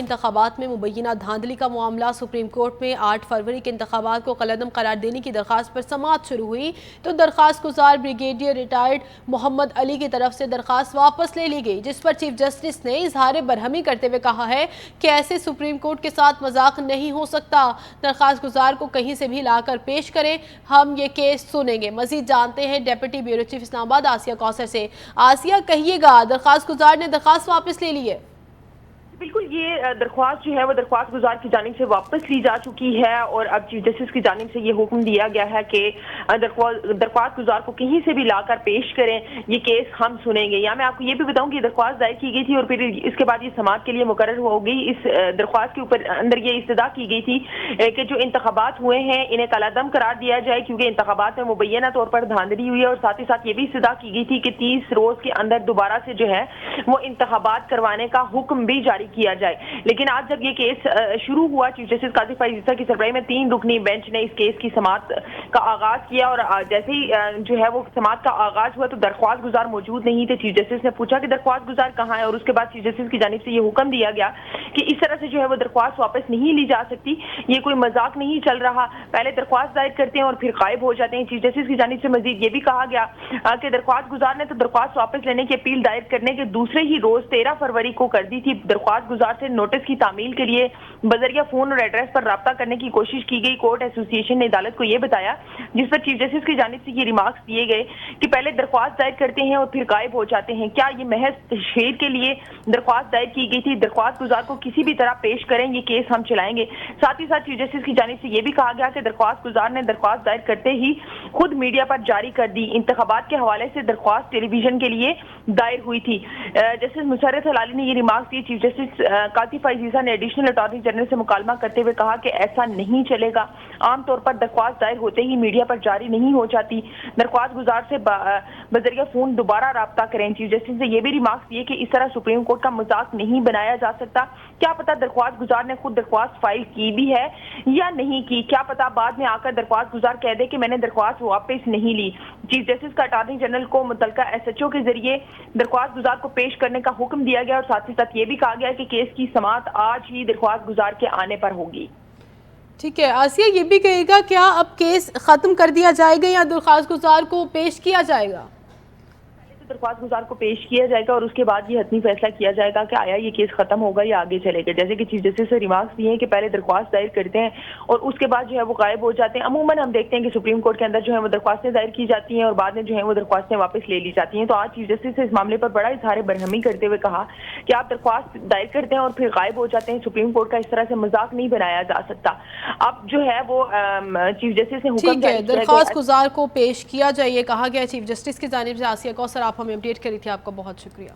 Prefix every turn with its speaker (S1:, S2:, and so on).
S1: انتخابات میں مبینہ دھاندلی کا معاملہ سپریم کورٹ میں 8 فروری کے انتخابات کو کالعدم قرار دینے کی درخواست پر سماعت شروع ہوئی تو درخواست گزار بریگیڈیئر ریٹائرڈ محمد علی کی طرف سے درخواست واپس لے لی گئی، جس پر چیف جسٹس نے اظہار برہمی کرتے ہوئے کہا ہے کہ ایسے سپریم کورٹ کے ساتھ مذاق نہیں ہو سکتا، درخواست گزار کو کہیں سے بھی لا کر پیش کریں، ہم یہ کیس سنیں گے۔ مزید جانتے ہیں ڈیپٹی بیورو چیف اسلام آباد آسیہ کوثر سے۔ آسیہ، کہیے گا درخواست گزار نے درخواست واپس لے لی ہے؟
S2: بالکل، یہ درخواست جو ہے وہ درخواست گزار کی جانب سے واپس لی جا چکی ہے اور اب چیف جسٹس کی جانب سے یہ حکم دیا گیا ہے کہ درخواست گزار کو کہیں سے بھی لا کر پیش کریں، یہ کیس ہم سنیں گے۔ یا میں آپ کو یہ بھی بتاؤں کہ یہ درخواست دائر کی گئی تھی اور پھر اس کے بعد یہ سماعت کے لیے مقرر ہو گئی۔ اس درخواست کے اوپر اندر یہ استدعا کی گئی تھی کہ جو انتخابات ہوئے ہیں انہیں کالعدم قرار دیا جائے، کیونکہ انتخابات میں مبینہ طور پر دھاندلی ہوئی ہے، اور ساتھ ہی ساتھ یہ بھی استدعا کی گئی تھی کہ 30 روز کے اندر دوبارہ سے جو ہے وہ انتخابات کروانے کا حکم بھی جاری کیا جائے۔ لیکن آج جب یہ کیس شروع ہوا، چیف جسٹس قاضی فائز عیسیٰ کی سربراہی میں 3 رکنی بینچ نے اس کیس کی سماعت کا آغاز کیا، اور جیسے ہی جو ہے وہ سماعت کا آغاز ہوا تو درخواست گزار موجود نہیں تھے۔ چیف جسٹس نے پوچھا کہ درخواست گزار کہاں ہے، اور اس کے بعد چیف جسٹس کی جانب سے یہ حکم دیا گیا کہ اس طرح سے جو ہے وہ درخواست واپس نہیں لی جا سکتی، یہ کوئی مذاق نہیں چل رہا، پہلے درخواست دائر کرتے ہیں اور پھر غائب ہو جاتے ہیں۔ چیف جسٹس کی جانب سے مزید یہ بھی کہا گیا کہ درخواست گزار نے تو درخواست واپس لینے کی اپیل دائر کرنے کے دوسرے ہی روز 13 فروری کو کر دی تھی۔ درخواست گزار سے نوٹس کی تعمیل کے لیے بذریعہ فون اور ایڈریس پر رابطہ کرنے کی کوشش کی گئی۔ کورٹ ایسوسی ایشن نے عدالت کو یہ بتایا، جس پر چیف جسٹس کی جانب سے یہ ریمارکس دیے گئے کہ پہلے درخواست دائر کرتے ہیں اور پھر غائب ہو جاتے ہیں، کیا یہ محض تشہیر کے لیے درخواست دائر کی گئی تھی؟ درخواست گزار کو کسی بھی طرح پیش کریں، یہ کیس ہم چلائیں گے۔ ساتھ ہی ساتھ چیف جسٹس کی جانب سے یہ بھی کہا گیا کہ درخواست گزار نے درخواست دائر کرتے ہی خود میڈیا پر جاری کر دی۔ انتخابات کے حوالے سے درخواست ٹیلی ویژن کے لیے دائر ہوئی تھی۔ جسٹس مسرت ہلالی نے یہ ریمارکس دیے۔ چیف جسٹس قاضی فائز عیسیٰ نے ایڈیشنل اٹارنی جنرل سے مکالمہ کرتے ہوئے کہا کہ ایسا نہیں چلے گا، عام طور پر درخواست دائر ہوتے ہی میڈیا پر جاری نہیں ہو جاتی، درخواست گزار سے بذریعہ فون دوبارہ رابطہ کریں۔ چیف جسٹس نے یہ بھی ریمارکس دیے کہ اس طرح سپریم کورٹ کا مذاق نہیں بنایا جا سکتا، کیا پتہ درخواست گزار نے خود درخواست فائل کی بھی ہے یا نہیں کی، کیا پتہ بعد میں آ کر درخواست گزار کہہ دے کہ میں نے درخواست واپس نہیں لی۔ چیف جسٹس کا اٹارنی جنرل کو متعلقہ ایس ایچ او کے ذریعے درخواست گزار کو پیش کرنے کا حکم دیا گیا، اور ساتھ ہی ساتھ یہ بھی کہا گیا کہ کیس کی سماعت آج ہی درخواست گزار کے آنے پر ہوگی۔
S1: ٹھیک ہے آسیہ، یہ بھی کہے گا کیا اب کیس ختم کر دیا جائے گا یا درخواست گزار کو پیش کیا جائے گا؟
S2: درخواست گزار کو پیش کیا جائے گا اور اس کے بعد یہ حتمی فیصلہ کیا جائے گا کہ آیا یہ کیس ختم ہوگا یا آگے چلے گا۔ جیسے کہ چیف جسٹس سے ریمارکس دیے ہیں کہ پہلے درخواست دائر کرتے ہیں اور اس کے بعد جو ہے وہ غائب ہو جاتے ہیں۔ عموماً ہم دیکھتے ہیں کہ سپریم کورٹ کے اندر جو ہے وہ درخواستیں دائر کی جاتی ہیں اور بعد میں جو ہے وہ درخواستیں واپس لے لی جاتی ہیں۔ تو آج چیف جسٹس نے اس معاملے پر بڑا اظہار برہمی کرتے ہوئے کہا کہ آپ درخواست دائر کرتے ہیں اور پھر غائب ہو جاتے ہیں، سپریم کورٹ کا اس طرح سے مذاق نہیں بنایا جا سکتا۔ اب جو ہے وہ چیف جسٹس نے حکم
S1: جاری کیا درخواست گزار کو پیش کیا جائے، کہا گیا چیف جسٹس کی جانب سے۔ آسیہ کوثر، آپ ہمیں اپڈیٹ کری تھی، آپ کا بہت شکریہ۔